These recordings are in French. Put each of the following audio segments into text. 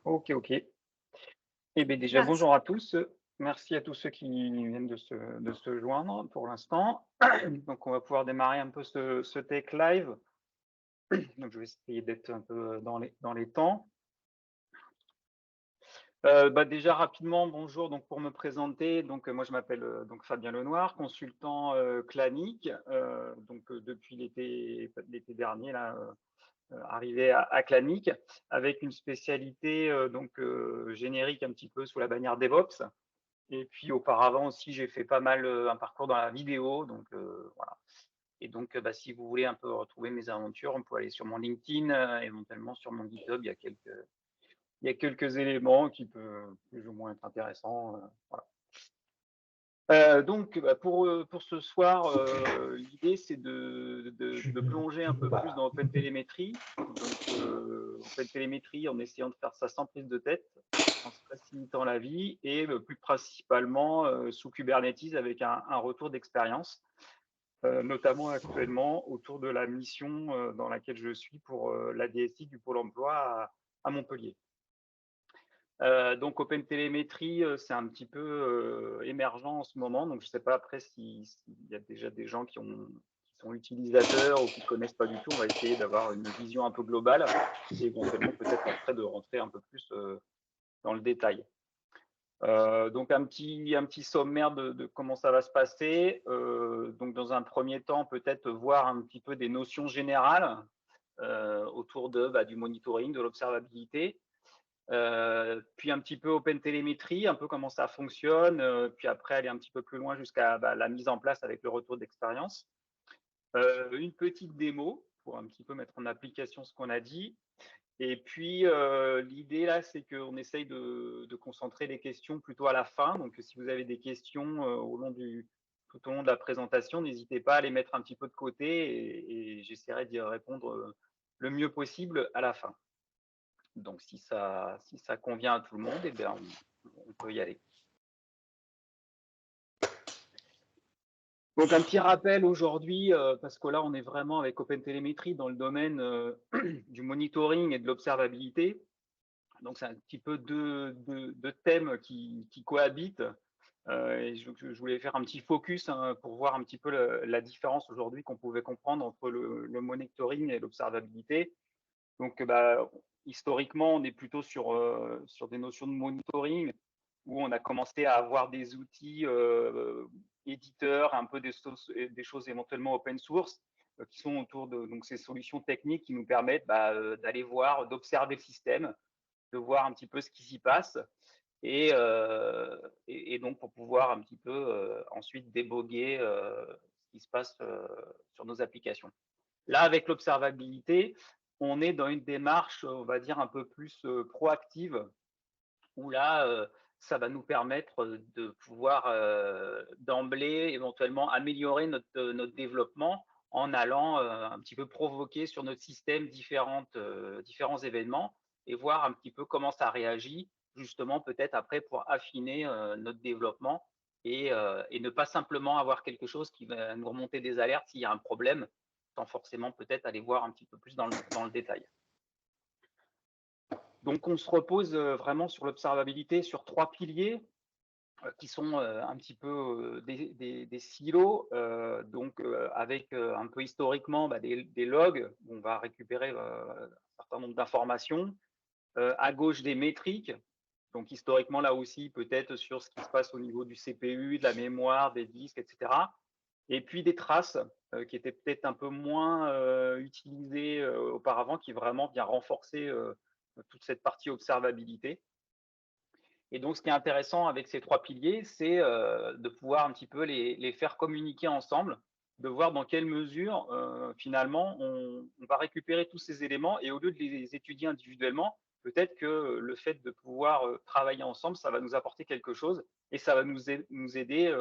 Ok, ok. Eh bien, déjà, Ah, bonjour à tous. Merci à tous ceux qui viennent de se joindre pour l'instant. Donc, on va pouvoir démarrer un peu ce Tech Live. Donc, je vais essayer d'être un peu dans les temps. Déjà, rapidement, bonjour. Donc, pour me présenter, donc, moi, je m'appelle donc Fabien Lenoir, consultant Clanic. Depuis l'été dernier, là, arrivé à Clanic, avec une spécialité générique un petit peu sous la bannière DevOps. Et puis auparavant aussi, j'ai fait pas mal un parcours dans la vidéo, donc voilà. Et donc, si vous voulez un peu retrouver mes aventures, on peut aller sur mon LinkedIn, éventuellement sur mon GitHub, il y a quelques éléments qui peuvent plus ou moins être intéressants. Voilà. Pour ce soir, l'idée c'est de plonger un peu plus dans OpenTelemetry. OpenTelemetry en essayant de faire ça sans prise de tête, en se facilitant la vie et plus principalement sous Kubernetes avec un retour d'expérience, notamment actuellement autour de la mission dans laquelle je suis pour la DSI du Pôle emploi à Montpellier. Donc OpenTelemetry, c'est un petit peu émergent en ce moment. Donc je ne sais pas après s'il y a déjà des gens qui sont utilisateurs ou qui ne connaissent pas du tout. On va essayer d'avoir une vision un peu globale et éventuellement peut-être après de rentrer un peu plus dans le détail. Donc un petit sommaire de comment ça va se passer. Donc dans un premier temps, peut-être voir un petit peu des notions générales autour du monitoring, de l'observabilité. Puis un petit peu OpenTelemetry, un peu comment ça fonctionne, puis après aller un petit peu plus loin jusqu'à la mise en place avec le retour d'expérience. Une petite démo pour un petit peu mettre en application ce qu'on a dit. Et puis l'idée là, c'est qu'on essaye de concentrer les questions plutôt à la fin. Donc si vous avez des questions tout au long de la présentation, n'hésitez pas à les mettre un petit peu de côté et j'essaierai d'y répondre le mieux possible à la fin. Donc, si ça convient à tout le monde, eh bien, on peut y aller. Donc, un petit rappel aujourd'hui, parce que là, on est vraiment avec OpenTelemetry dans le domaine du monitoring et de l'observabilité. Donc, c'est un petit peu deux thèmes qui cohabitent. Et je voulais faire un petit focus pour voir un petit peu la différence aujourd'hui qu'on pouvait comprendre entre le monitoring et l'observabilité. Donc, historiquement, on est plutôt sur des notions de monitoring où on a commencé à avoir des outils éditeurs, un peu des choses éventuellement open source, qui sont autour de donc, ces solutions techniques qui nous permettent d'aller voir, d'observer le système, de voir un petit peu ce qui s'y passe et donc pour pouvoir un petit peu ensuite déboguer ce qui se passe sur nos applications. Là, avec l'observabilité, on est dans une démarche, on va dire, un peu plus proactive, où là, ça va nous permettre de pouvoir d'emblée, éventuellement, améliorer notre développement en allant un petit peu provoquer sur notre système différents événements et voir un petit peu comment ça réagit, justement, peut-être après pour affiner notre développement et ne pas simplement avoir quelque chose qui va nous remonter des alertes s'il y a un problème, sans forcément peut-être aller voir un petit peu plus dans le détail. Donc, on se repose vraiment sur l'observabilité sur 3 piliers qui sont un petit peu des silos, avec un peu historiquement des logs où on va récupérer un certain nombre d'informations. À gauche, des métriques. Donc, historiquement, là aussi, peut-être sur ce qui se passe au niveau du CPU, de la mémoire, des disques, etc. Et puis des traces qui étaient peut-être un peu moins utilisées auparavant, qui vraiment vient renforcer toute cette partie observabilité. Et donc, ce qui est intéressant avec ces 3 piliers, c'est de pouvoir un petit peu les faire communiquer ensemble, de voir dans quelle mesure, finalement, on va récupérer tous ces éléments et au lieu de les étudier individuellement, peut-être que le fait de pouvoir travailler ensemble, ça va nous apporter quelque chose et ça va nous aider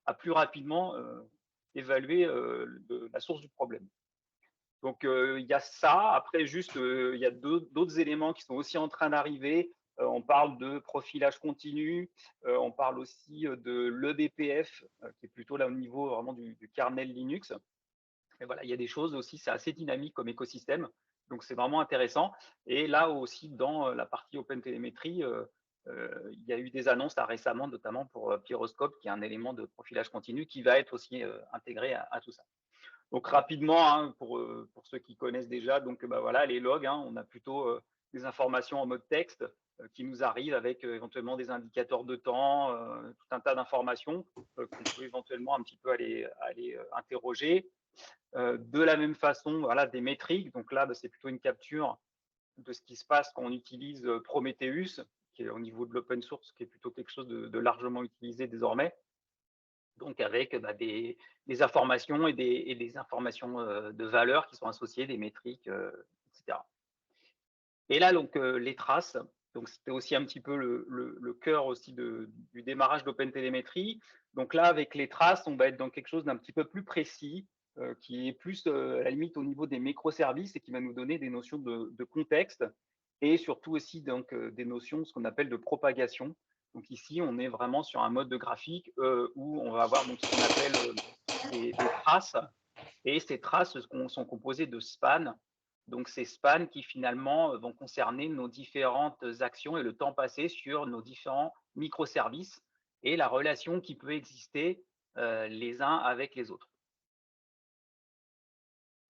à plus rapidement évaluer la source du problème. Donc, il y a ça. Après, juste, il y a d'autres éléments qui sont aussi en train d'arriver. On parle de profilage continu. On parle aussi de l'EBPF, qui est plutôt là au niveau vraiment du kernel Linux. Et voilà, il y a des choses aussi, c'est assez dynamique comme écosystème. Donc, c'est vraiment intéressant. Et là aussi, dans la partie OpenTelemetry, il y a eu des annonces là, récemment, notamment pour Pyroscope, qui est un élément de profilage continu qui va être aussi intégré à tout ça. Donc rapidement, hein, pour ceux qui connaissent déjà, donc bah, voilà, les logs, hein, on a plutôt des informations en mode texte qui nous arrivent avec éventuellement des indicateurs de temps, tout un tas d'informations qu'on peut éventuellement un petit peu aller interroger. De la même façon, voilà, des métriques. Donc là, bah, c'est plutôt une capture de ce qui se passe quand on utilise Prometheus, qui est au niveau de l'open source, qui est plutôt quelque chose de largement utilisé désormais. Donc avec bah, des informations et des informations de valeur qui sont associées, des métriques, etc. Et là, donc, les traces, donc c'était aussi un petit peu le cœur aussi du démarrage d'OpenTelemetry. Donc là, avec les traces, on va être dans quelque chose d'un petit peu plus précis, qui est plus à la limite au niveau des microservices et qui va nous donner des notions de contexte et surtout aussi donc, des notions, ce qu'on appelle de propagation. Donc ici, on est vraiment sur un mode de graphique où on va avoir donc, ce qu'on appelle des traces. Et ces traces sont composées de spans. Donc, ces spans qui finalement vont concerner nos différentes actions et le temps passé sur nos différents microservices et la relation qui peut exister les uns avec les autres.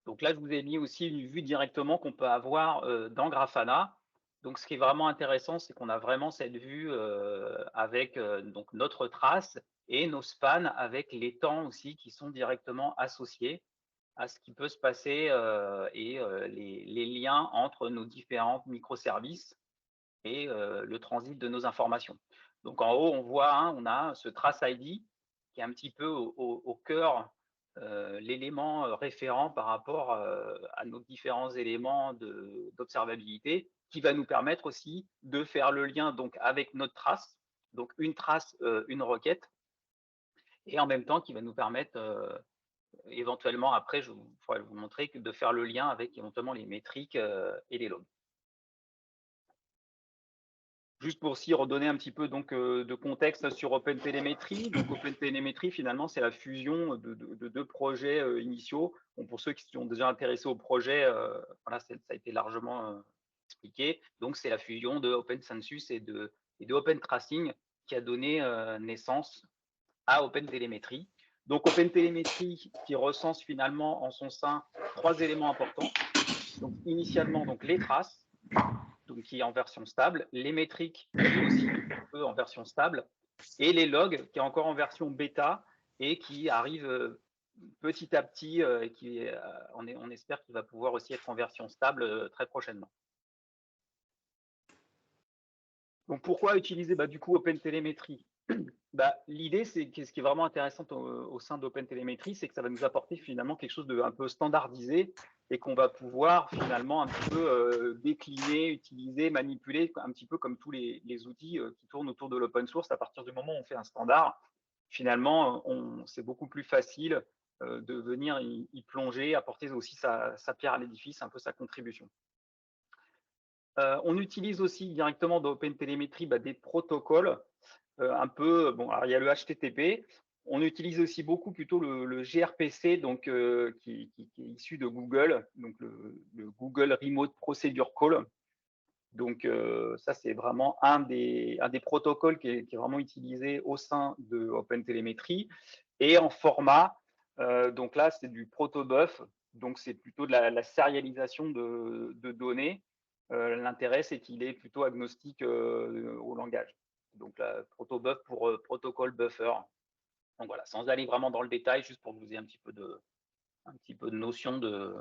Donc là, je vous ai mis aussi une vue directement qu'on peut avoir dans Grafana. Donc, ce qui est vraiment intéressant, c'est qu'on a vraiment cette vue avec donc notre trace et nos spans avec les temps aussi qui sont directement associés à ce qui peut se passer et les liens entre nos différents microservices et le transit de nos informations. Donc en haut, on voit, hein, on a ce Trace ID qui est un petit peu au cœur, l'élément référent par rapport à nos différents éléments d'observabilité qui va nous permettre aussi de faire le lien donc, avec notre trace, donc une trace, une requête, et en même temps qui va nous permettre éventuellement, après, je pourrais vous montrer que de faire le lien avec éventuellement les métriques et les logs. Juste pour aussi redonner un petit peu donc, de contexte sur OpenTelemetry. Donc OpenTelemetry, finalement, c'est la fusion de deux projets initiaux. Bon, pour ceux qui sont déjà intéressés au projet, voilà, ça a été largement expliqué. Donc c'est la fusion de OpenCensus et de OpenTracing qui a donné naissance à OpenTelemetry. Donc OpenTelemetry qui recense finalement en son sein trois éléments importants. Donc initialement donc les traces, donc qui est en version stable, les métriques qui est aussi en version stable, et les logs qui est encore en version bêta et qui arrive petit à petit et qui on espère qu'il va pouvoir aussi être en version stable très prochainement. Donc pourquoi utiliser du coup OpenTelemetry? L'idée, c'est que ce qui est vraiment intéressant au sein d'OpenTelemetry, c'est que ça va nous apporter finalement quelque chose de un peu standardisé et qu'on va pouvoir finalement un petit peu décliner, utiliser, manipuler, un petit peu comme tous les outils qui tournent autour de l'open source. À partir du moment où on fait un standard, finalement, c'est beaucoup plus facile de venir y plonger, apporter aussi sa pierre à l'édifice, un peu sa contribution. On utilise aussi directement dans OpenTelemetry des protocoles un peu, bon, alors il y a le HTTP, on utilise aussi beaucoup plutôt le gRPC, donc qui est issu de Google, donc le Google Remote Procedure Call. Donc ça, c'est vraiment un des protocoles qui est vraiment utilisé au sein de OpenTelemetry. Et en format, donc là, c'est du protobuf, donc c'est plutôt de la sérialisation de données. L'intérêt, c'est qu'il est plutôt agnostique au langage. Donc là, protobuf pour protocole buffer. Donc voilà, sans aller vraiment dans le détail, juste pour que vous ayez un petit peu de notion de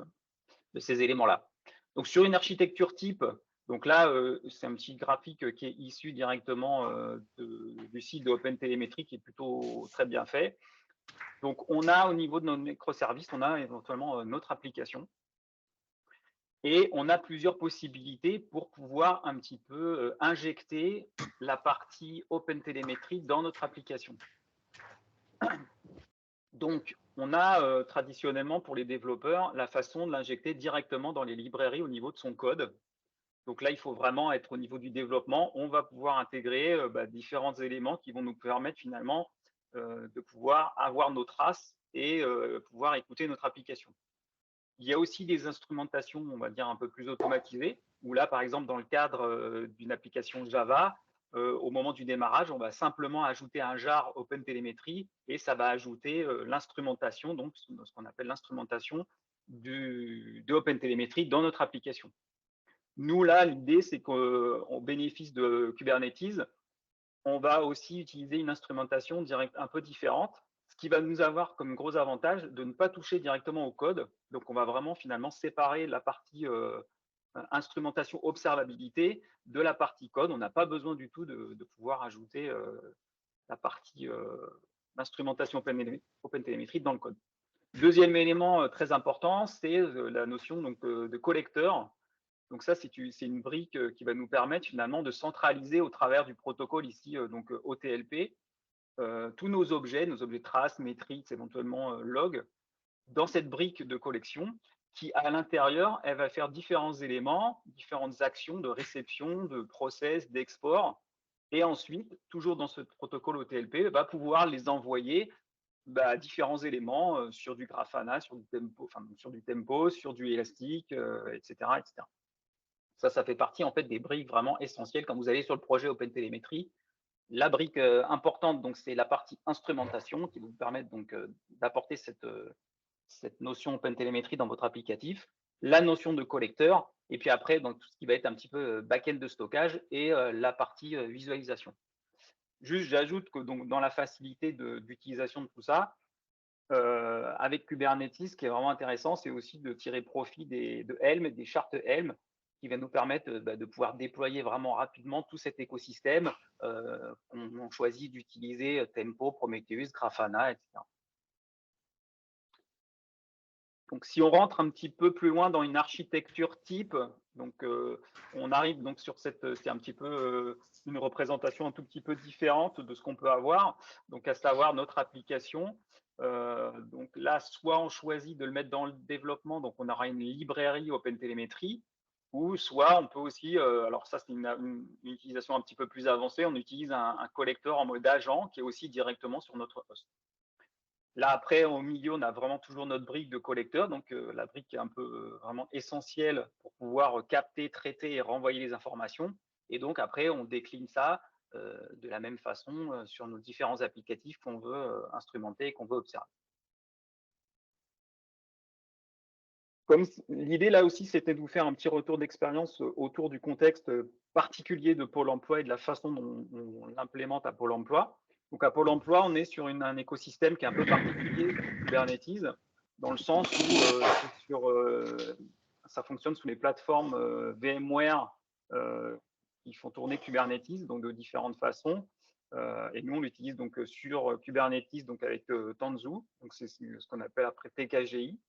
ces éléments-là. Donc sur une architecture type, donc là, c'est un petit graphique qui est issu directement du site de OpenTelemetry qui est plutôt très bien fait. Donc on a au niveau de nos microservices, on a éventuellement notre application. Et on a plusieurs possibilités pour pouvoir un petit peu injecter la partie OpenTelemetry dans notre application. Donc, on a traditionnellement pour les développeurs la façon de l'injecter directement dans les librairies au niveau de son code. Donc là, il faut vraiment être au niveau du développement. On va pouvoir intégrer différents éléments qui vont nous permettre finalement de pouvoir avoir nos traces et pouvoir écouter notre application. Il y a aussi des instrumentations, on va dire, un peu plus automatisées, où là, par exemple, dans le cadre d'une application Java, au moment du démarrage, on va simplement ajouter un jar OpenTelemetry et ça va ajouter l'instrumentation, donc ce qu'on appelle l'instrumentation de OpenTelemetry dans notre application. Nous, là, l'idée, c'est qu'au bénéfice de Kubernetes, on va aussi utiliser une instrumentation un peu différente, ce qui va nous avoir comme gros avantage de ne pas toucher directement au code. Donc, on va vraiment finalement séparer la partie instrumentation observabilité de la partie code. On n'a pas besoin du tout de pouvoir ajouter la partie instrumentation OpenTelemetry dans le code. Deuxième élément très important, c'est la notion donc, de collecteur. Donc ça, c'est une brique qui va nous permettre finalement de centraliser au travers du protocole ici, donc OTLP, tous nos objets traces, métriques, éventuellement log, dans cette brique de collection qui, à l'intérieur, elle va faire différents éléments, différentes actions de réception, de process, d'export. Et ensuite, toujours dans ce protocole OTLP, va pouvoir les envoyer différents éléments sur du Grafana, sur du Tempo, sur du Elastic, etc., etc. Ça fait partie en fait des briques vraiment essentielles quand vous allez sur le projet OpenTelemetry. La brique importante, donc c'est la partie instrumentation qui va vous permettre donc d'apporter cette notion OpenTelemetry dans votre applicatif, la notion de collecteur, et puis après donc tout ce qui va être un petit peu back-end de stockage et la partie visualisation. Juste, j'ajoute que donc dans la facilité d'utilisation de tout ça, avec Kubernetes, ce qui est vraiment intéressant, c'est aussi de tirer profit de Helm, des chartes Helm, qui va nous permettre de pouvoir déployer vraiment rapidement tout cet écosystème qu'on choisit d'utiliser, Tempo, Prometheus, Grafana, etc. Donc, si on rentre un petit peu plus loin dans une architecture type, donc on arrive donc sur c'est un petit peu une représentation un tout petit peu différente de ce qu'on peut avoir, donc à savoir notre application. Donc là, soit on choisit de le mettre dans le développement, donc on aura une librairie OpenTelemetry, ou soit on peut aussi, alors ça c'est une utilisation un petit peu plus avancée, on utilise un collecteur en mode agent qui est aussi directement sur notre host. Là, après, au milieu, on a vraiment toujours notre brique de collecteur, donc la brique est un peu vraiment essentielle pour pouvoir capter, traiter et renvoyer les informations. Et donc, après, on décline ça de la même façon sur nos différents applicatifs qu'on veut instrumenter et qu'on veut observer. Comme l'idée là aussi, c'était de vous faire un petit retour d'expérience autour du contexte particulier de Pôle emploi et de la façon dont on l'implémente à Pôle emploi. Donc à Pôle emploi, on est sur un écosystème qui est un peu particulier, Kubernetes, dans le sens où ça fonctionne sous les plateformes VMware qui font tourner Kubernetes, donc de différentes façons. Et nous, on l'utilise donc sur Kubernetes, donc avec Tanzu, donc c'est ce qu'on appelle après TKGI.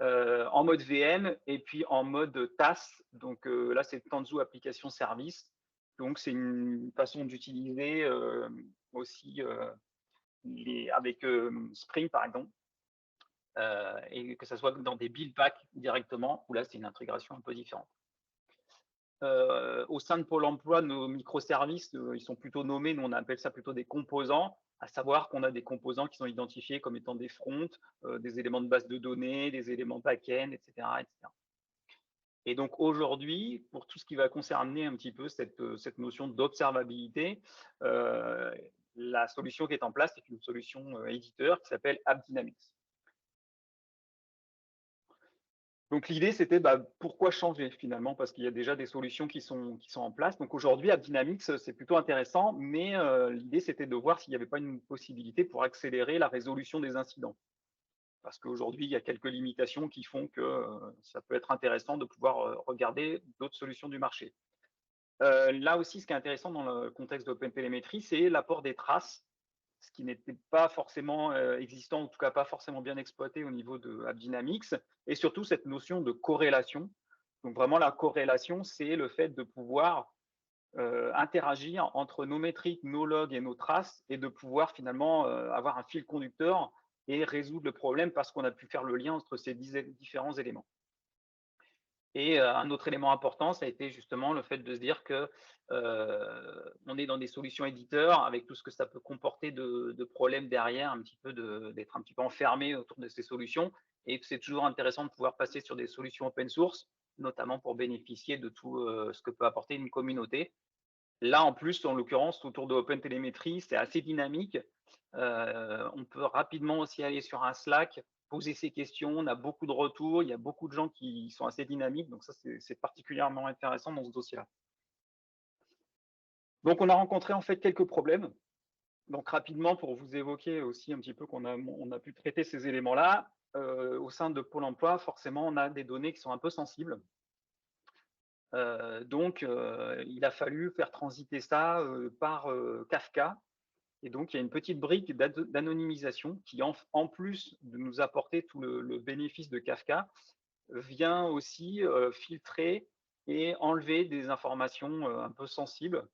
En mode VM et puis en mode TAS. Donc là, c'est Tanzu Application Service. Donc c'est une façon d'utiliser aussi avec Spring, par exemple, et que ça soit dans des build packs directement, où là, c'est une intégration un peu différente. Au sein de Pôle emploi, nos microservices, ils sont plutôt nommés, nous on appelle ça plutôt des composants, à savoir qu'on a des composants qui sont identifiés comme étant des fronts, des éléments de base de données, des éléments back-end, etc., etc. Et donc aujourd'hui, pour tout ce qui va concerner un petit peu cette notion d'observabilité, la solution qui est en place, c'est une solution éditeur qui s'appelle AppDynamics. Donc l'idée, c'était pourquoi changer finalement, parce qu'il y a déjà des solutions qui sont en place. Donc aujourd'hui, AppDynamics, c'est plutôt intéressant, mais l'idée, c'était de voir s'il n'y avait pas une possibilité pour accélérer la résolution des incidents. Parce qu'aujourd'hui, il y a quelques limitations qui font que ça peut être intéressant de pouvoir regarder d'autres solutions du marché. Là aussi, ce qui est intéressant dans le contexte d'OpenTelemetry, c'est l'apport des traces, ce qui n'était pas forcément existant, en tout cas pas forcément bien exploité au niveau de AppDynamics, et surtout cette notion de corrélation. Donc vraiment, la corrélation, c'est le fait de pouvoir interagir entre nos métriques, nos logs et nos traces, et de pouvoir finalement avoir un fil conducteur et résoudre le problème parce qu'on a pu faire le lien entre ces différents éléments. Et un autre élément important, ça a été justement le fait de se dire que on est dans des solutions éditeurs avec tout ce que ça peut comporter de problèmes derrière, un petit peu d'être un petit peu enfermé autour de ces solutions, et que c'est toujours intéressant de pouvoir passer sur des solutions open source, notamment pour bénéficier de tout ce que peut apporter une communauté. Là, en plus, en l'occurrence, autour de OpenTelemetry, c'est assez dynamique. On peut rapidement aussi aller sur un Slack, poser ses questions, on a beaucoup de retours, il y a beaucoup de gens qui sont assez dynamiques, donc ça, c'est particulièrement intéressant dans ce dossier-là. Donc, on a rencontré en fait quelques problèmes. Donc, rapidement, pour vous évoquer aussi un petit peu on a pu traiter ces éléments-là, au sein de Pôle emploi, forcément, on a des données qui sont un peu sensibles. Donc, il a fallu faire transiter ça par Kafka. Et donc, il y a une petite brique d'anonymisation qui, en plus de nous apporter tout le bénéfice de Kafka, vient aussi filtrer et enlever des informations un peu sensibles.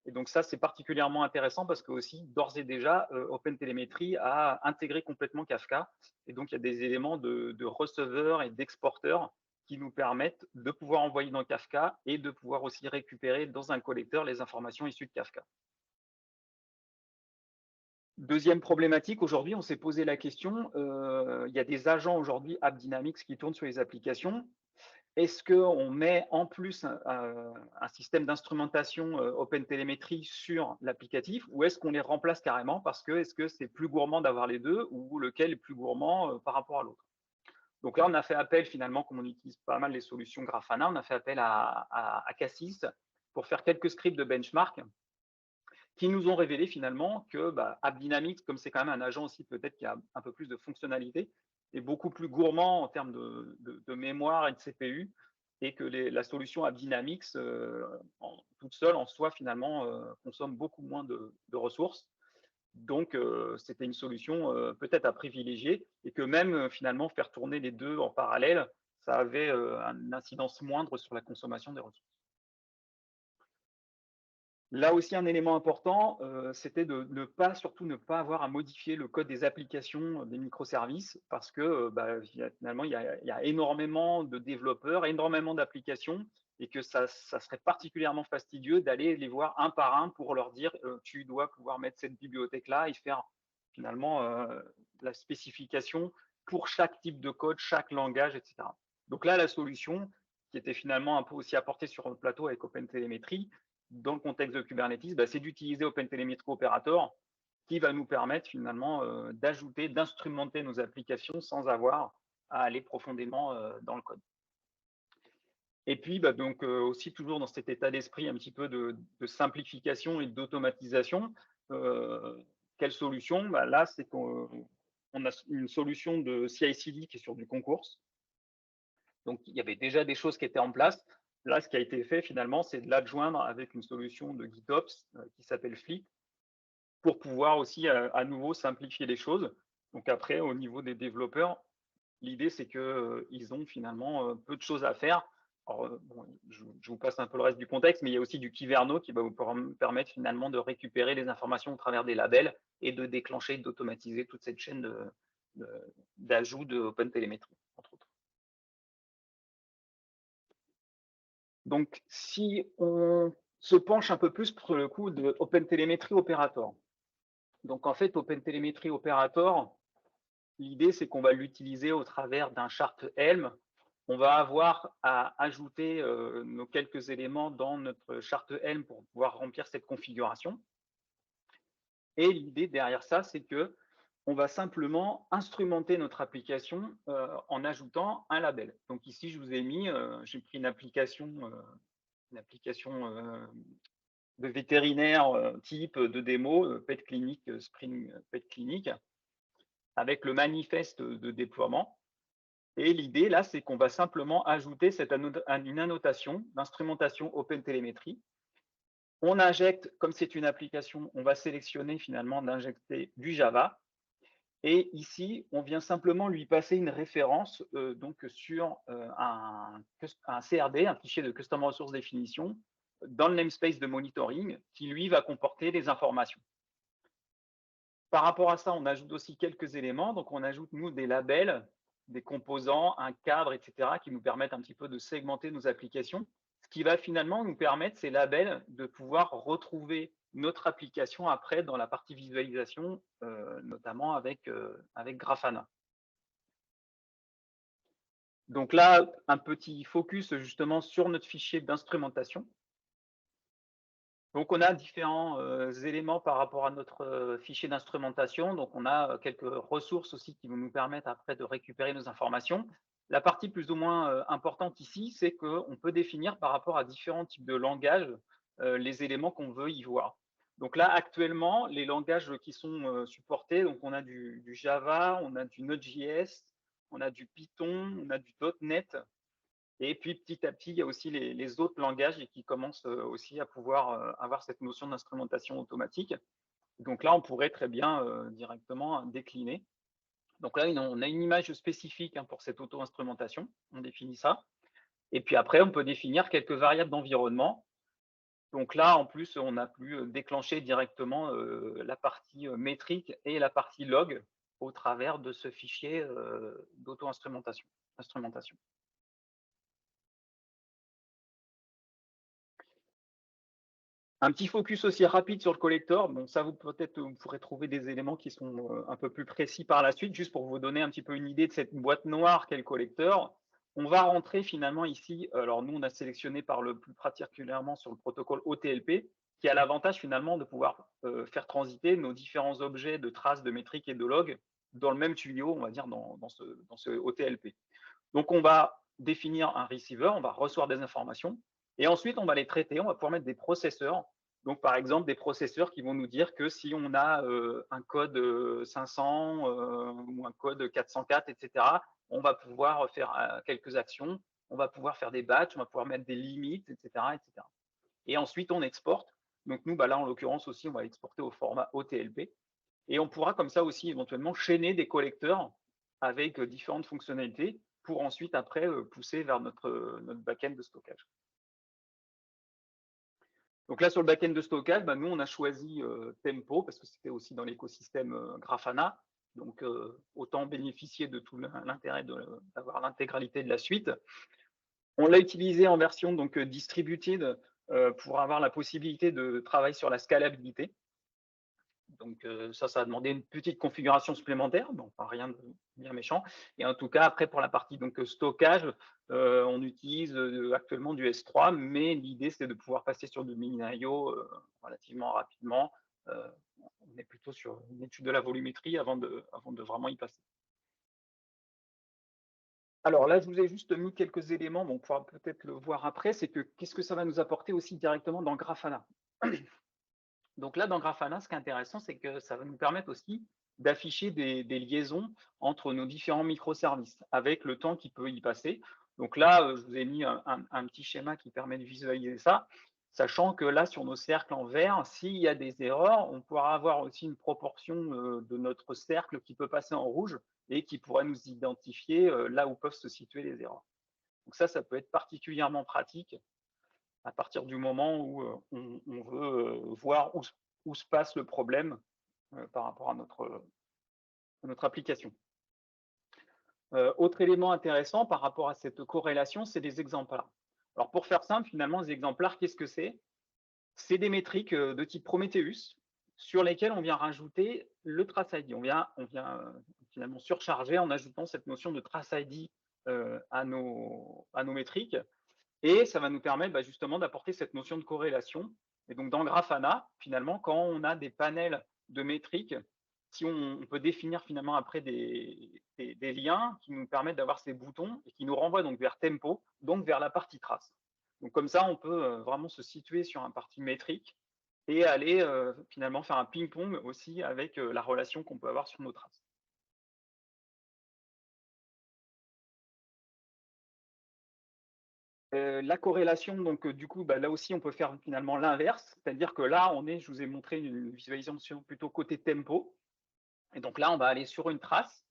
Et donc ça, c'est particulièrement intéressant parce que aussi, d'ores et déjà, OpenTelemetry a intégré complètement Kafka. Et donc, il y a des éléments de receveurs et d'exporteurs qui nous permettent de pouvoir envoyer dans Kafka et de pouvoir aussi récupérer dans un collecteur les informations issues de Kafka. Deuxième problématique, aujourd'hui, on s'est posé la question, il y a des agents aujourd'hui AppDynamics qui tournent sur les applications. Est-ce qu'on met en plus un système d'instrumentation OpenTelemetry sur l'applicatif, ou est-ce qu'on les remplace carrément parce que est-ce que c'est plus gourmand d'avoir les deux, ou lequel est plus gourmand par rapport à l'autre? Donc là, on a fait appel finalement, comme on utilise pas mal les solutions Grafana, on a fait appel à Cassis pour faire quelques scripts de benchmark qui nous ont révélé finalement que AppDynamics, comme c'est quand même un agent aussi peut-être qui a un peu plus de fonctionnalités, est beaucoup plus gourmand en termes de mémoire et de CPU, et que la solution AppDynamics, toute seule en soi, finalement, consomme beaucoup moins de ressources. Donc, c'était une solution peut-être à privilégier, et que même finalement faire tourner les deux en parallèle, ça avait une incidence moindre sur la consommation des ressources. Là aussi, un élément important, c'était de surtout ne pas avoir à modifier le code des applications, des microservices, parce que finalement, il y a énormément de développeurs, énormément d'applications, et que ça serait particulièrement fastidieux d'aller les voir un par un pour leur dire tu dois pouvoir mettre cette bibliothèque-là et faire finalement la spécification pour chaque type de code, chaque langage, etc. Donc là, la solution, qui était finalement un peu aussi apportée sur le plateau avec OpenTelemetry, dans le contexte de Kubernetes, c'est d'utiliser OpenTelemetry Operator, qui va nous permettre finalement d'ajouter, d'instrumenter nos applications sans avoir à aller profondément dans le code. Et puis, donc aussi toujours dans cet état d'esprit un petit peu de simplification et d'automatisation, quelle solution? Là, c'est qu'on a une solution de CI/CD qui est sur du concours. Donc, il y avait déjà des choses qui étaient en place. Là, ce qui a été fait finalement, c'est de l'adjoindre avec une solution de GitOps qui s'appelle Flip, pour pouvoir aussi à nouveau simplifier les choses. Donc après, au niveau des développeurs, l'idée c'est qu'ils ont finalement peu de choses à faire. Alors, je vous passe un peu le reste du contexte, mais il y a aussi du Kyverno qui va vous permettre finalement de récupérer les informations au travers des labels et de déclencher, d'automatiser toute cette chaîne d'ajout de OpenTelemetry, entre autres. Donc, si on se penche un peu plus pour le coup de OpenTelemetry Operator. Donc, en fait, OpenTelemetry Operator, l'idée, c'est qu'on va l'utiliser au travers d'un chart Helm. On va avoir à ajouter nos quelques éléments dans notre chart Helm pour pouvoir remplir cette configuration. Et l'idée derrière ça, c'est que on va simplement instrumenter notre application en ajoutant un label. Donc ici, je vous ai mis, j'ai pris une application de vétérinaire type de démo, Pet Clinic, Spring Pet Clinic, avec le manifeste de déploiement. Et l'idée, là, c'est qu'on va simplement ajouter une annotation d'instrumentation OpenTelemetry. On injecte, comme c'est une application, on va sélectionner finalement d'injecter du Java. Et ici, on vient simplement lui passer une référence donc sur un CRD, un fichier de Custom Resource Definition, dans le namespace de monitoring, qui lui va comporter des informations. Par rapport à ça, on ajoute aussi quelques éléments. Donc, on ajoute, nous, des labels des composants, un cadre, etc., qui nous permettent un petit peu de segmenter nos applications. Ce qui va finalement nous permettre, ces labels, de pouvoir retrouver notre application après dans la partie visualisation, notamment avec Grafana. Donc là, un petit focus justement sur notre fichier d'instrumentation. Donc on a différents éléments par rapport à notre fichier d'instrumentation. Donc on a quelques ressources aussi qui vont nous permettre après de récupérer nos informations. La partie plus ou moins importante ici, c'est qu'on peut définir par rapport à différents types de langages les éléments qu'on veut y voir. Donc là, actuellement, les langages qui sont supportés, donc on a du Java, on a du Node.js, on a du Python, on a du .NET, et puis petit à petit, il y a aussi les autres langages qui commencent aussi à pouvoir avoir cette notion d'instrumentation automatique. Donc là, on pourrait très bien directement décliner. Donc là, on a une image spécifique pour cette auto-instrumentation, on définit ça. Et puis après, on peut définir quelques variables d'environnement. Donc là, en plus, on a pu déclencher directement la partie métrique et la partie log au travers de ce fichier d'auto-instrumentation. Un petit focus aussi rapide sur le collector. Bon, ça, peut-être, vous pourrez trouver des éléments qui sont un peu plus précis par la suite, juste pour vous donner un petit peu une idée de cette boîte noire qu'est le collector. On va rentrer finalement ici, alors nous, on a sélectionné par le plus particulièrement sur le protocole OTLP, qui a l'avantage finalement de pouvoir faire transiter nos différents objets de traces, de métriques et de logs dans le même tuyau, on va dire, dans ce OTLP. Donc, on va définir un receiver, on va recevoir des informations, et ensuite, on va les traiter, on va pouvoir mettre des processeurs. Donc, par exemple, des processeurs qui vont nous dire que si on a un code 500 ou un code 404, etc., on va pouvoir faire quelques actions, on va pouvoir faire des batchs, on va pouvoir mettre des limites, etc. etc. Et ensuite, on exporte. Donc, nous, là, en l'occurrence aussi, on va exporter au format OTLP. Et on pourra comme ça aussi éventuellement chaîner des collecteurs avec différentes fonctionnalités pour ensuite après pousser vers notre backend de stockage. Donc là, sur le backend de stockage, nous, on a choisi Tempo parce que c'était aussi dans l'écosystème Grafana. Donc, autant bénéficier de tout l'intérêt d'avoir l'intégralité de la suite. On l'a utilisé en version donc distributed pour avoir la possibilité de travailler sur la scalabilité. Donc ça a demandé une petite configuration supplémentaire, bon, pas rien de bien méchant. Et en tout cas, après, pour la partie donc stockage, on utilise actuellement du S3, mais l'idée, c'est de pouvoir passer sur du mini-IO relativement rapidement. On est plutôt sur une étude de la volumétrie avant de vraiment y passer. Alors là, je vous ai juste mis quelques éléments, on pourra peut-être le voir après, c'est que qu'est-ce que ça va nous apporter aussi directement dans Grafana. Donc là, dans Grafana, ce qui est intéressant, c'est que ça va nous permettre aussi d'afficher des liaisons entre nos différents microservices avec le temps qui peut y passer. Donc là, je vous ai mis un petit schéma qui permet de visualiser ça, sachant que là, sur nos cercles en vert, s'il y a des erreurs, on pourra avoir aussi une proportion de notre cercle qui peut passer en rouge et qui pourrait nous identifier là où peuvent se situer les erreurs. Donc ça peut être particulièrement pratique à partir du moment où on veut voir où se passe le problème par rapport à notre application. Autre élément intéressant par rapport à cette corrélation, c'est les exemplaires. Alors pour faire simple, finalement, les exemplaires, qu'est-ce que c'est? C'est des métriques de type Prometheus sur lesquelles on vient rajouter le Trace ID. On vient finalement surcharger en ajoutant cette notion de Trace ID à nos métriques. Et ça va nous permettre justement d'apporter cette notion de corrélation. Et donc dans Grafana, finalement, quand on a des panels de métriques, si on peut définir finalement après des liens qui nous permettent d'avoir ces boutons et qui nous renvoient donc vers Tempo, donc vers la partie trace. Donc comme ça, on peut vraiment se situer sur un parti métrique et aller finalement faire un ping-pong aussi avec la relation qu'on peut avoir sur nos traces. La corrélation, donc du coup, là aussi, on peut faire finalement l'inverse, c'est-à-dire que là, je vous ai montré une visualisation plutôt côté tempo, et donc là, on va aller sur une trace,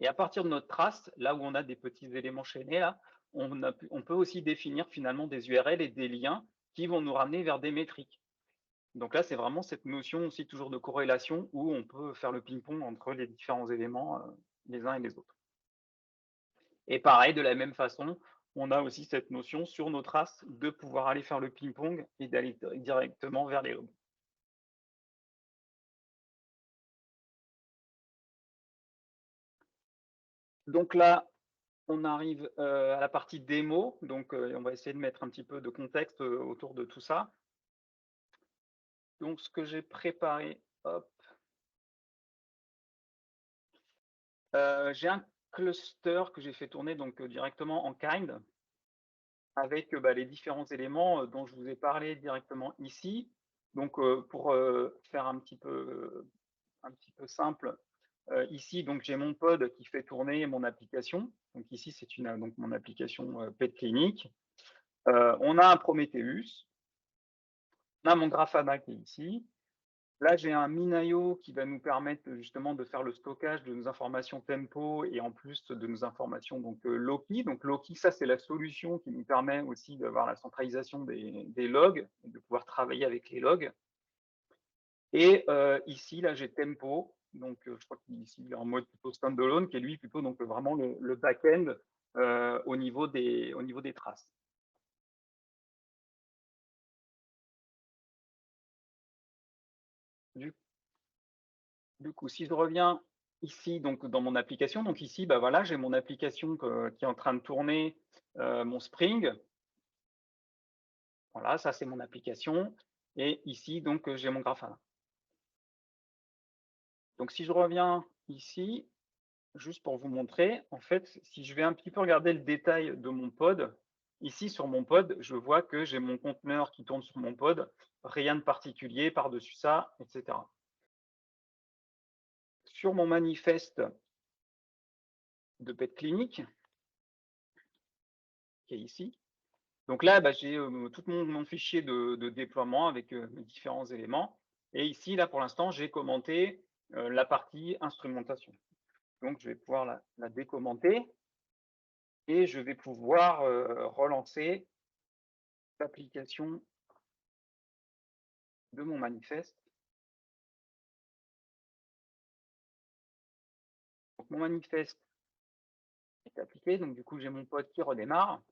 et à partir de notre trace, là où on a des petits éléments chaînés, là, on peut aussi définir finalement des URL et des liens qui vont nous ramener vers des métriques. Donc là, c'est vraiment cette notion aussi toujours de corrélation où on peut faire le ping-pong entre les différents éléments les uns et les autres. Et pareil, de la même façon, on a aussi cette notion sur nos traces de pouvoir aller faire le ping-pong et d'aller directement vers les logs. Donc là, on arrive à la partie démo. Donc, on va essayer de mettre un petit peu de contexte autour de tout ça. Donc, ce que j'ai préparé, hop, j'ai un cluster que j'ai fait tourner donc directement en kind avec bah, les différents éléments dont je vous ai parlé directement ici. Donc, pour faire un petit peu simple, ici, donc j'ai mon pod qui fait tourner mon application. Donc ici, c'est donc mon application Pet Clinic. On a un Prometheus, on a mon Grafana qui est ici. Là, j'ai un Minayo qui va nous permettre justement de faire le stockage de nos informations tempo et en plus de nos informations donc Loki. Donc Loki, ça c'est la solution qui nous permet aussi d'avoir la centralisation des logs et de pouvoir travailler avec les logs. Et ici, là, j'ai Tempo. Donc, je crois qu'ici, il est en mode plutôt standalone, qui est lui plutôt donc vraiment le back-end au niveau des traces. Du coup, si je reviens ici, donc dans mon application, donc ici, bah voilà, j'ai mon application qui est en train de tourner mon Spring. Voilà, ça c'est mon application. Et ici, donc, j'ai mon Grafana. Donc, si je reviens ici, juste pour vous montrer, en fait, si je vais un petit peu regarder le détail de mon pod, ici sur mon pod, je vois que j'ai mon conteneur qui tourne sur mon pod, rien de particulier par-dessus ça, etc. Sur mon manifeste de Pet Clinic, qui est ici, donc là, bah, j'ai tout mon fichier de déploiement avec mes différents éléments. Et ici, là, pour l'instant, j'ai commenté la partie instrumentation. Donc, je vais pouvoir la décommenter et je vais pouvoir relancer l'application de mon manifeste. Donc, mon manifeste est appliqué, donc du coup, j'ai mon pod qui redémarre.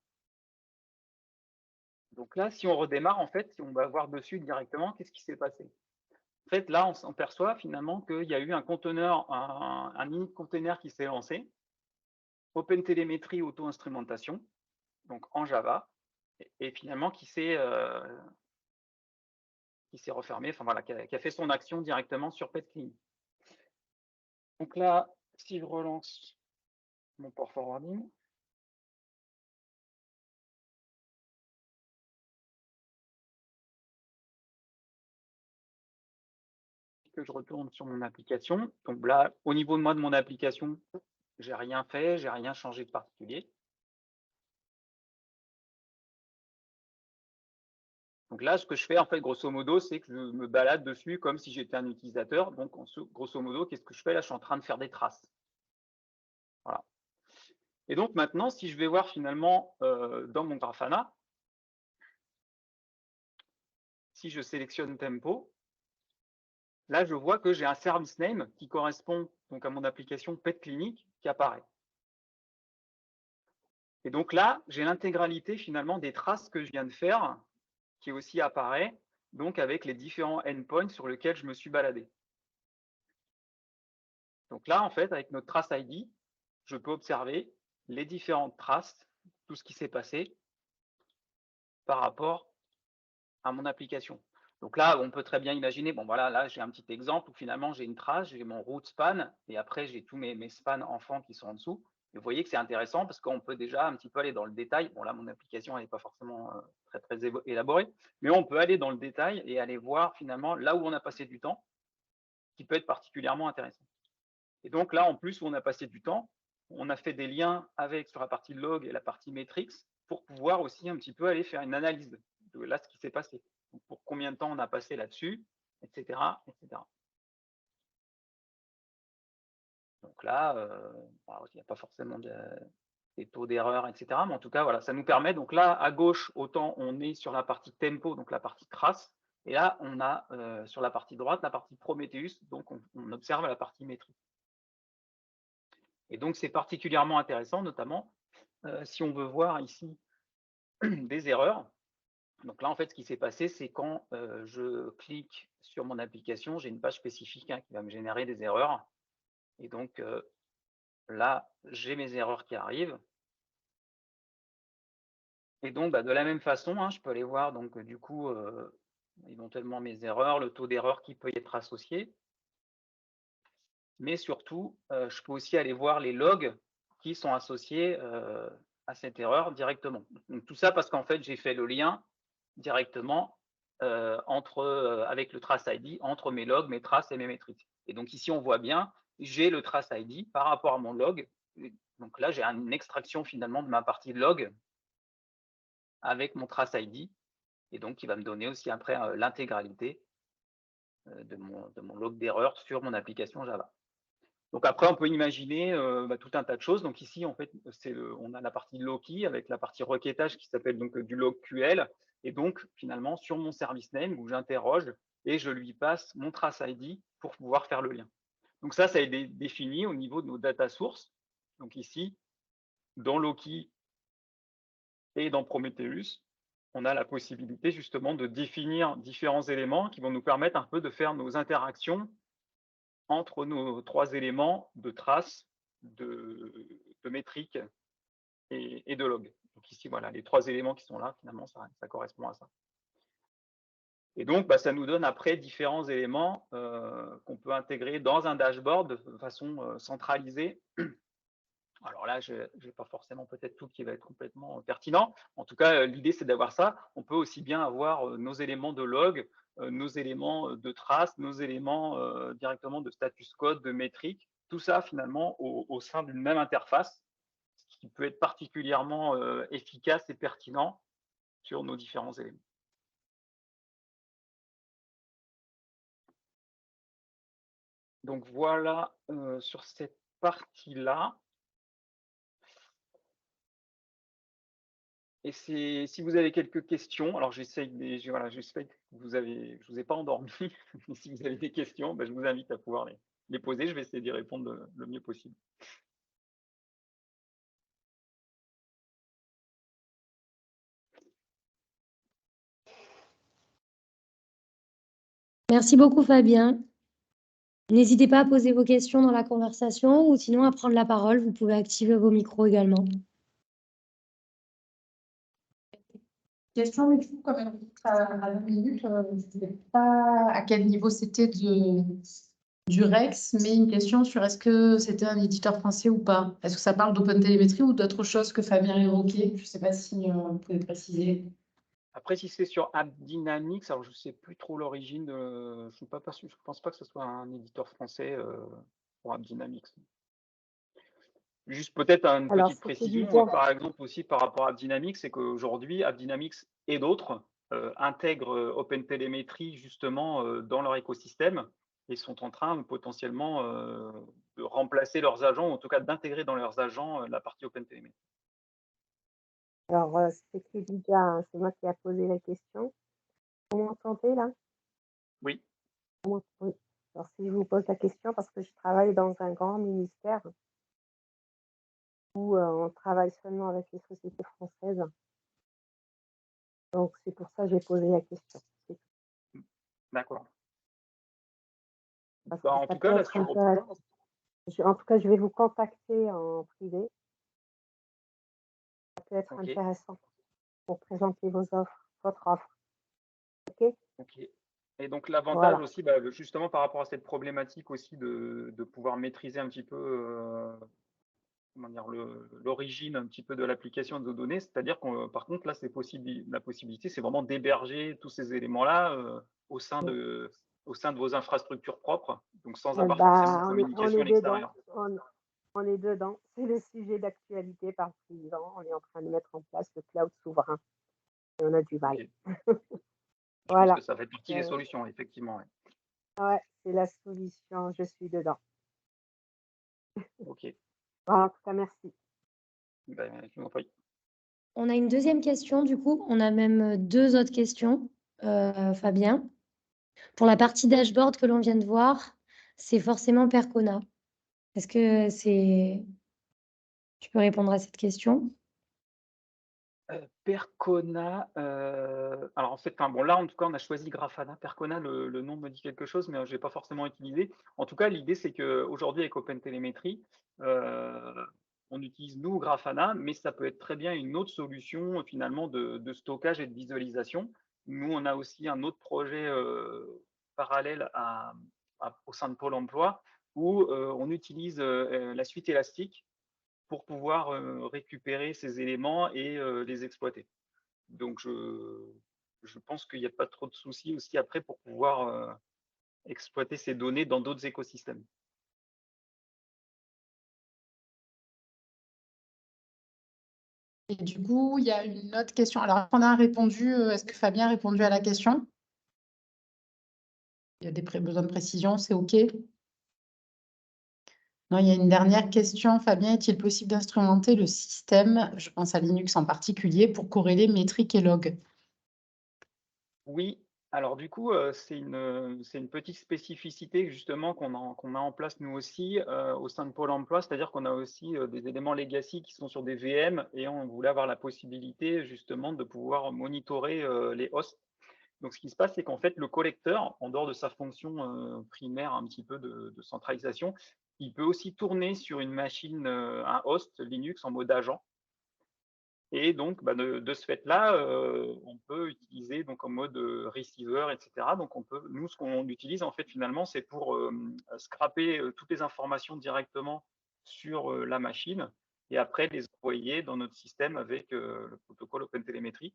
Donc là, si on redémarre, en fait, si on va voir dessus directement, qu'est-ce qui s'est passé? En fait, là, on s'en perçoit finalement qu'il y a eu un conteneur, un init container qui s'est lancé, OpenTelemetry auto-instrumentation, donc en Java, et finalement qui s'est refermé, enfin voilà, qui a fait son action directement sur PetClean. Donc là, si je relance mon port forwarding, que je retourne sur mon application, donc là, au niveau de moi de mon application, j'ai rien fait, j'ai rien changé de particulier. Donc là, ce que je fais, en fait, grosso modo, c'est que je me balade dessus comme si j'étais un utilisateur. Donc, grosso modo, qu'est-ce que je fais là? Je suis en train de faire des traces. Voilà. Et donc maintenant, si je vais voir finalement dans mon Grafana, si je sélectionne Tempo, là, je vois que j'ai un service name qui correspond donc à mon application Pet Clinic qui apparaît. Et donc là, j'ai l'intégralité finalement des traces que je viens de faire qui aussi apparaît, donc avec les différents endpoints sur lesquels je me suis baladé. Donc là, en fait, avec notre trace ID, je peux observer les différentes traces, tout ce qui s'est passé par rapport à mon application. Donc là, on peut très bien imaginer, bon voilà, là j'ai un petit exemple où finalement j'ai une trace, j'ai mon root span, et après j'ai tous mes spans enfants qui sont en dessous. Et vous voyez que c'est intéressant parce qu'on peut déjà un petit peu aller dans le détail. Bon là, mon application n'est pas forcément très élaborée, mais on peut aller dans le détail et aller voir finalement là où on a passé du temps, qui peut être particulièrement intéressant. Et donc là, en plus, où on a passé du temps, on a fait des liens avec sur la partie log et la partie metrics pour pouvoir aussi un petit peu aller faire une analyse de là ce qui s'est passé. Donc, pour combien de temps on a passé là-dessus, etc., etc. Donc là, il n'y a pas forcément des taux d'erreur, etc. Mais en tout cas, voilà, ça nous permet. Donc là, à gauche, autant on est sur la partie tempo, donc la partie trace. Et là, on a sur la partie droite la partie Prometheus, donc on observe la partie métrique. Et donc, c'est particulièrement intéressant, notamment si on veut voir ici des erreurs, donc là, en fait, ce qui s'est passé, c'est quand je clique sur mon application, j'ai une page spécifique qui va me générer des erreurs. Et donc là, j'ai mes erreurs qui arrivent. Et donc, de la même façon, je peux aller voir donc du coup éventuellement mes erreurs, le taux d'erreur qui peut y être associé. Mais surtout, je peux aussi aller voir les logs qui sont associés à cette erreur directement. Donc tout ça parce qu'en fait, j'ai fait le lien directement avec le Trace ID entre mes logs, mes traces et mes métriques. Et donc ici, on voit bien, j'ai le Trace ID par rapport à mon log. Donc là, j'ai une extraction finalement de ma partie log avec mon Trace ID, et donc qui va me donner aussi après l'intégralité de mon log d'erreur sur mon application Java. Donc après, on peut imaginer tout un tas de choses. Donc ici, en fait, on a la partie Loki avec la partie requêtage qui s'appelle donc du logQL. Et donc, finalement, sur mon service name, où j'interroge et je lui passe mon Trace ID pour pouvoir faire le lien. Donc ça est défini au niveau de nos data sources. Donc ici, dans Loki et dans Prometheus, on a la possibilité justement de définir différents éléments qui vont nous permettre un peu de faire nos interactions entre nos 3 éléments de trace, de métrique et de log. Donc ici, voilà, les 3 éléments qui sont là, finalement, ça correspond à ça. Et donc, ça nous donne après différents éléments qu'on peut intégrer dans un dashboard de façon centralisée. Alors là, je n'ai pas forcément peut-être tout qui va être complètement pertinent. En tout cas, l'idée, c'est d'avoir ça. On peut aussi bien avoir nos éléments de log, nos éléments de trace, nos éléments directement de status code, de métrique, tout ça finalement au sein d'une même interface, ce qui peut être particulièrement efficace et pertinent sur nos différents éléments. Donc voilà sur cette partie-là. Et si vous avez quelques questions, alors j'espère que je vous ai pas endormi, mais si vous avez des questions, je vous invite à pouvoir les poser. Je vais essayer d'y répondre le mieux possible. Merci beaucoup, Fabien. N'hésitez pas à poser vos questions dans la conversation ou sinon à prendre la parole. Vous pouvez activer vos micros également. Question, mais du coup, comme elle dit à 20 minutes, je ne sais pas à quel niveau c'était du Rex, mais une question sur est-ce que c'était un éditeur français ou pas? Est-ce que ça parle d'OpenTelemetry ou d'autres choses que Fabien évoquait? Je ne sais pas si vous pouvez préciser. Après, si c'est sur AppDynamics, alors je ne sais plus trop l'origine, je ne suis pas sûr, je ne pense pas que ce soit un éditeur français pour AppDynamics. Juste peut-être une petite précision, par exemple aussi par rapport à AppDynamics, c'est qu'aujourd'hui, AppDynamics et d'autres intègrent OpenTelemetry justement dans leur écosystème et sont en train potentiellement de remplacer leurs agents, ou en tout cas d'intégrer dans leurs agents la partie OpenTelemetry. Alors, c'est Lydia, c'est moi qui a posé la question. Vous m'entendez là? Oui. Oui. Alors, si je vous pose la question, parce que je travaille dans un grand ministère où on travaille seulement avec les sociétés françaises. Donc, c'est pour ça que j'ai posé la question. D'accord. En tout cas, je vais vous contacter en privé. Ça peut être intéressant pour présenter votre offre. OK? OK. Et donc l'avantage aussi, justement par rapport à cette problématique aussi de pouvoir maîtriser un petit peu l'origine un petit peu de l'application de nos données, c'est-à-dire qu'on par contre là la possibilité c'est vraiment d'héberger tous ces éléments-là au sein de vos infrastructures propres, donc sans avoir forcément de communication à l'extérieur. On est dedans, c'est le sujet d'actualité par le président. On est en train de mettre en place le cloud souverain et on a du mal. Okay. Voilà. Je pense que ça fait partie des solutions, effectivement. Ouais, c'est la solution, je suis dedans. OK. En tout cas, merci. Je vous en prie. On a une deuxième question, du coup. On a même 2 autres questions, Fabien. Pour la partie dashboard que l'on vient de voir, c'est forcément Percona. Est-ce que tu peux répondre à cette question? Percona, alors en fait, enfin bon, là, en tout cas, on a choisi Grafana. Percona, le nom me dit quelque chose, mais je l'ai pas forcément utilisé. En tout cas, l'idée, c'est qu'aujourd'hui, avec OpenTelemetry, on utilise, nous, Grafana, mais ça peut être très bien une autre solution, finalement, de stockage et de visualisation. Nous, on a aussi un autre projet parallèle au sein de Pôle emploi où on utilise la suite élastique pour pouvoir récupérer ces éléments et les exploiter. Donc, je pense qu'il n'y a pas trop de soucis aussi après pour pouvoir exploiter ces données dans d'autres écosystèmes. Et du coup, il y a une autre question. Alors, on a répondu, est-ce que Fabien a répondu à la question? Il y a des besoins de précision, c'est OK? Non, il y a une dernière question. Fabien, est-il possible d'instrumenter le système, je pense à Linux en particulier, pour corréler métriques et logs? Oui, alors du coup, c'est une petite spécificité justement qu'on a en place nous aussi au sein de Pôle emploi, c'est-à-dire qu'on a aussi des éléments legacy qui sont sur des VM et on voulait avoir la possibilité justement de pouvoir monitorer les hosts. Donc, ce qui se passe, c'est qu'en fait, le collecteur, en dehors de sa fonction primaire un petit peu de centralisation, il peut aussi tourner sur une machine, un host Linux en mode agent. Et donc, bah, de ce fait-là, on peut utiliser donc en mode receiver, etc. Donc, nous, ce qu'on utilise en fait finalement, c'est pour scraper toutes les informations directement sur la machine et après les envoyer dans notre système avec le protocole OpenTelemetry.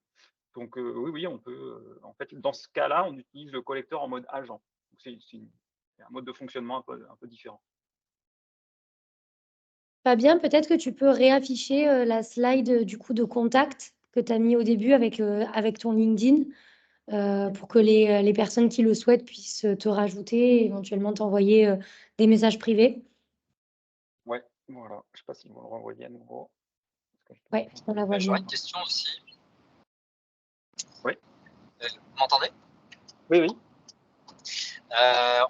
Donc, oui, oui, on peut. En fait, dans ce cas-là, on utilise le collecteur en mode agent. C'est un mode de fonctionnement un peu différent. Fabien, peut-être que tu peux réafficher la slide du coup de contact que tu as mis au début avec ton LinkedIn pour que les personnes qui le souhaitent puissent te rajouter et éventuellement t'envoyer des messages privés. Ouais, voilà. Je ne sais pas si vous le renvoyez à nouveau. Oui, on la voit bien. J'aurais une question aussi. Oui. Vous m'entendez? Oui, oui.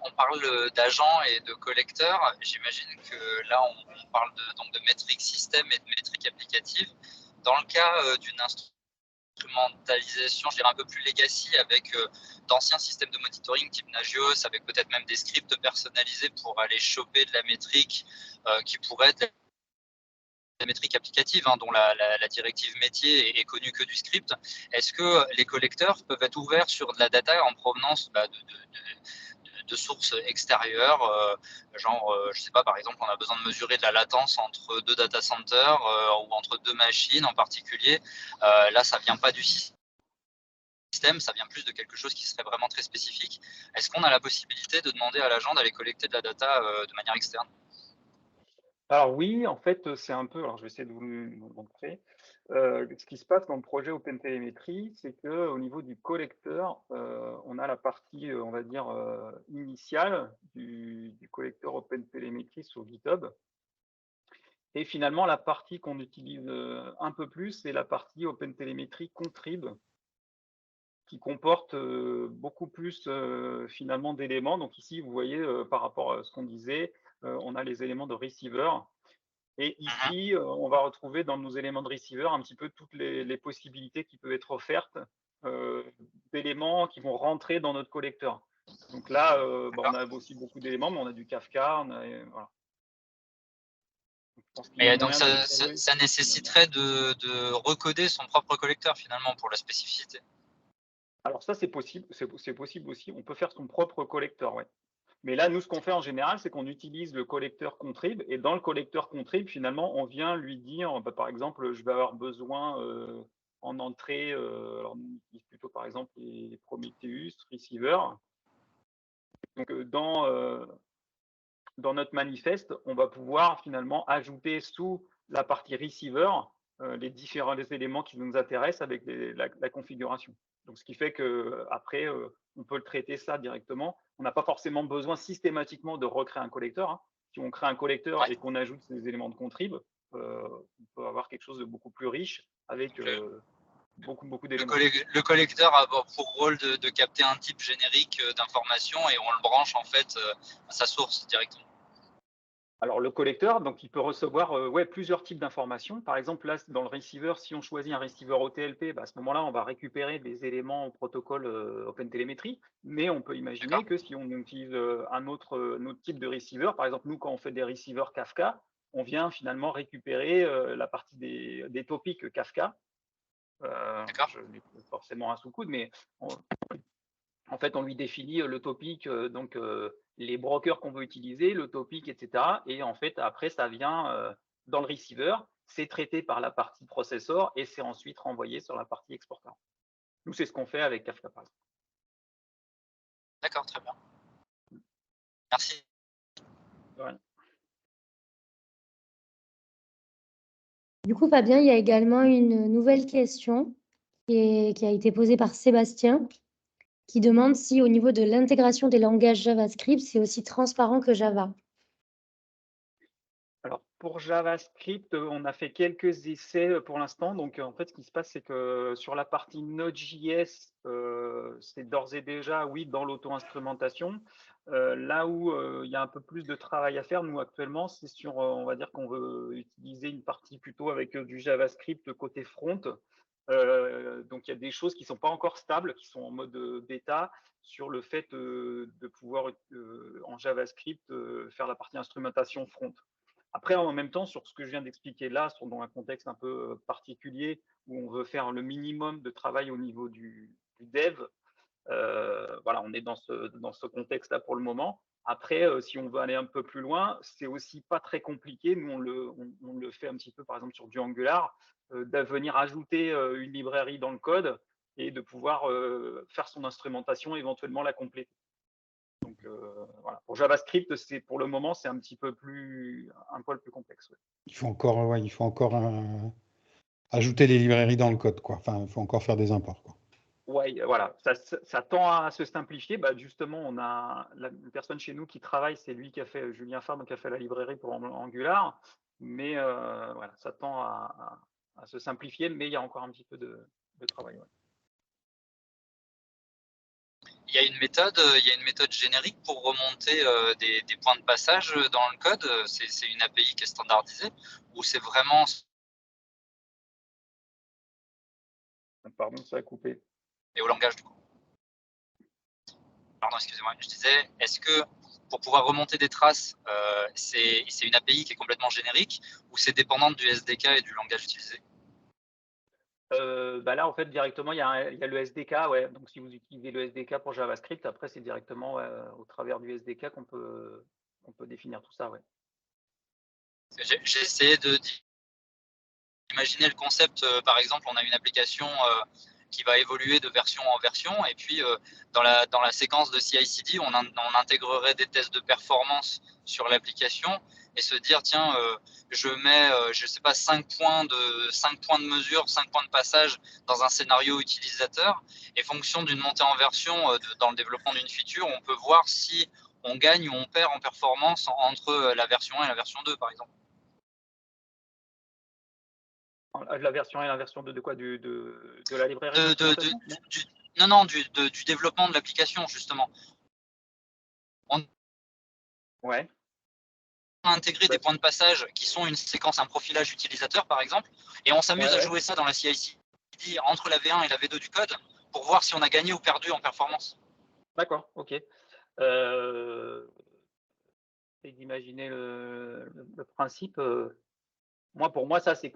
On parle d'agents et de collecteurs. J'imagine que là, on parle donc de métriques système et de métriques applicatives. Dans le cas d'une instrumentalisation, je dirais un peu plus legacy, avec d'anciens systèmes de monitoring type Nagios, avec peut-être même des scripts personnalisés pour aller choper de la métrique qui pourrait être des métriques applicatives, dont la directive métier est connue que du script. Est-ce que les collecteurs peuvent être ouverts sur de la data en provenance de sources extérieures, genre, je sais pas, par exemple, on a besoin de mesurer de la latence entre deux data centers ou entre deux machines en particulier. Là, ça vient pas du système, ça vient plus de quelque chose qui serait vraiment très spécifique. Est-ce qu'on a la possibilité de demander à l'agent d'aller collecter de la data de manière externe? Alors oui, en fait, c'est un peu, alors je vais essayer de vous le montrer. Ce qui se passe dans le projet OpenTelemetry, c'est qu'au niveau du collecteur, on a la partie, on va dire, initiale du collecteur OpenTelemetry sur GitHub. Et finalement, la partie qu'on utilise un peu plus, c'est la partie OpenTelemetry Contrib, qui comporte beaucoup plus finalement d'éléments. Donc ici, vous voyez, par rapport à ce qu'on disait, on a les éléments de receiver. Et ici, on va retrouver dans nos éléments de receiver un petit peu toutes les possibilités qui peuvent être offertes d'éléments qui vont rentrer dans notre collecteur. Donc là, on a aussi beaucoup d'éléments, mais on a du Kafka, voilà. Mais donc ça nécessiterait de recoder son propre collecteur finalement pour la spécificité. Alors ça, c'est possible aussi. On peut faire son propre collecteur, ouais. Mais là, nous, ce qu'on fait en général, c'est qu'on utilise le collecteur Contrib. Et dans le collecteur Contrib, finalement, on vient lui dire, par exemple, je vais avoir besoin en entrée, alors on utilise plutôt par exemple les Prometheus, Receiver. Donc dans notre manifeste, on va pouvoir finalement ajouter sous la partie Receiver les différents éléments qui nous intéressent avec la configuration. Donc, ce qui fait qu'après, on peut le traiter ça directement. On n'a pas forcément besoin systématiquement de recréer un collecteur. Si on crée un collecteur et qu'on ajoute ces éléments de contrib, on peut avoir quelque chose de beaucoup plus riche avec beaucoup d'éléments. Le collecteur a pour rôle de capter un type générique d'information et on le branche en fait à sa source directement. Alors, le collecteur, donc, il peut recevoir plusieurs types d'informations. Par exemple, là, dans le receiver, si on choisit un receiver OTLP, à ce moment-là, on va récupérer des éléments au protocole OpenTelemetry. Mais on peut imaginer que si on utilise un autre type de receiver, par exemple, nous, quand on fait des receivers Kafka, on vient finalement récupérer la partie des topics Kafka. Je n'ai pas forcément un sous-coude, mais en fait, on lui définit le topic, donc les brokers qu'on veut utiliser, le topic, etc. Et en fait, après, ça vient dans le receiver, c'est traité par la partie processor et c'est ensuite renvoyé sur la partie exporteur. Nous, c'est ce qu'on fait avec Kafka, par exemple. D'accord, très bien. Merci. Ouais. Du coup, Fabien, il y a également une nouvelle question qui a été posée par Sébastien, qui demande si au niveau de l'intégration des langages JavaScript, c'est aussi transparent que Java. Alors, pour JavaScript, on a fait quelques essais pour l'instant. Donc, en fait, ce qui se passe, c'est que sur la partie Node.js, c'est d'ores et déjà, oui, dans l'auto-instrumentation. Là où il y a un peu plus de travail à faire, nous, actuellement, c'est sur, on va dire qu'on veut utiliser une partie plutôt avec du JavaScript côté front. Donc, il y a des choses qui ne sont pas encore stables, qui sont en mode bêta, sur le fait de pouvoir, en JavaScript, faire la partie instrumentation front. Après, en même temps, sur ce que je viens d'expliquer là, dans un contexte un peu particulier où on veut faire le minimum de travail au niveau du dev, voilà, on est dans ce contexte-là pour le moment. Après, si on veut aller un peu plus loin, c'est aussi pas très compliqué. Nous, on le fait un petit peu, par exemple, sur du Angular, de venir ajouter une librairie dans le code et de pouvoir faire son instrumentation, éventuellement la compléter. Donc voilà. Pour JavaScript, pour le moment, c'est un poil plus complexe. Ouais. Il faut encore ajouter les librairies dans le code, quoi. Enfin, il faut encore faire des imports, quoi. Ouais, voilà, ça tend à se simplifier. Justement, on a une personne chez nous qui travaille, c'est lui qui a fait, Julien Fabre, qui a fait la librairie pour Angular. Mais voilà, ça tend à se simplifier, mais il y a encore un petit peu de travail. Ouais. Il y a une méthode générique pour remonter des points de passage dans le code. C'est une API qui est standardisée ou c'est vraiment… Pardon, ça a coupé. Et au langage du coup. Pardon, excusez-moi. Je disais, est-ce que pour pouvoir remonter des traces, c'est une API qui est complètement générique ou c'est dépendant du SDK et du langage utilisé? Là, en fait, directement, il y a le SDK. Ouais. Donc, si vous utilisez le SDK pour JavaScript, après, c'est directement au travers du SDK qu'on peut définir tout ça. Ouais. J'ai essayé d'imaginer le concept. Par exemple, on a une application qui va évoluer de version en version. Et puis, dans la séquence de CI/CD, on intégrerait des tests de performance sur l'application et se dire, tiens, je mets, je sais pas, 5 points de mesure, 5 points de passage dans un scénario utilisateur. Et fonction d'une montée en version dans le développement d'une feature, on peut voir si on gagne ou on perd en performance entre la version 1 et la version 2, par exemple. La version 1 et la version 2 de quoi de la librairie du développement de l'application, justement. Ouais. On a intégré des points de passage qui sont une séquence, un profilage utilisateur, par exemple, et on s'amuse à jouer ça dans la CI/CD entre la V1 et la V2 du code pour voir si on a gagné ou perdu en performance. D'accord, ok. C'est d'imaginer le principe. Pour moi, ça, c'est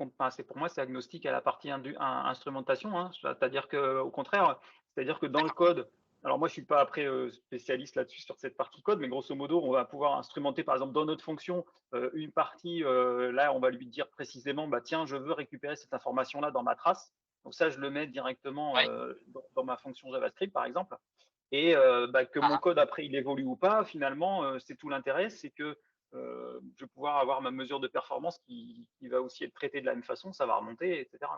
agnostique à la partie instrumentation. Hein. C'est-à-dire qu'au contraire, c'est-à-dire que dans le code, alors moi, je ne suis pas après spécialiste là-dessus sur cette partie code, mais grosso modo, on va pouvoir instrumenter, par exemple, dans notre fonction, une partie, là, on va lui dire précisément, tiens, je veux récupérer cette information-là dans ma trace. Donc ça, je le mets directement dans ma fonction JavaScript, par exemple. Et que mon code, après, il évolue ou pas, finalement, c'est tout l'intérêt, c'est que je vais pouvoir avoir ma mesure de performance qui va aussi être traitée de la même façon, ça va remonter, etc.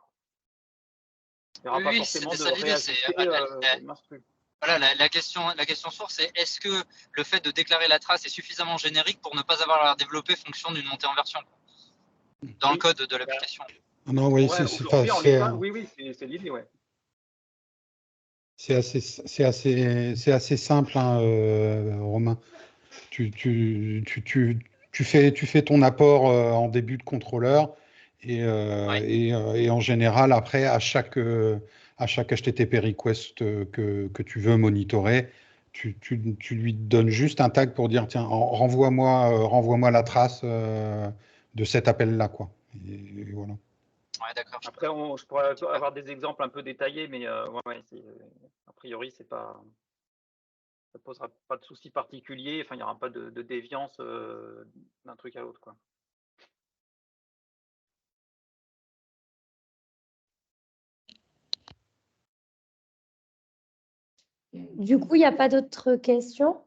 Il n'y aura pas forcément de réajuster l'instru. Voilà, la question source, c'est est-ce que le fait de déclarer la trace est suffisamment générique pour ne pas avoir à la développer fonction d'une montée en version dans le code de l'application? Non, oui, c'est l'idée, ouais. C'est assez simple, hein, Romain. Tu tu fais ton apport en début de contrôleur et en général, après, à chaque HTTP request que tu veux monitorer, tu lui donnes juste un tag pour dire, tiens, renvoie-moi la trace de cet appel-là, quoi. Et voilà. Ouais, d'accord. Après, je pourrais avoir des exemples un peu détaillés, mais a priori, ça ne posera pas de souci particulier. Enfin, il n'y aura pas de déviance d'un truc à l'autre, quoi. Du coup, il n'y a pas d'autres questions?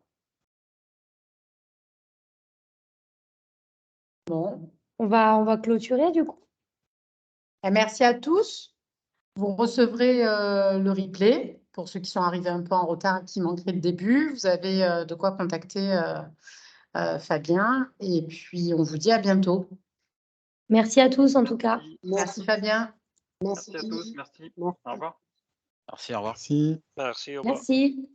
Bon. On va clôturer du coup. Merci à tous. Vous recevrez le replay pour ceux qui sont arrivés un peu en retard, qui manqueraient le début. Vous avez de quoi contacter Fabien. Et puis, on vous dit à bientôt. Merci à tous en tout cas. Merci Fabien. Merci à tous. Merci. Au revoir. Merci, au revoir. Merci. Merci, au revoir. Merci.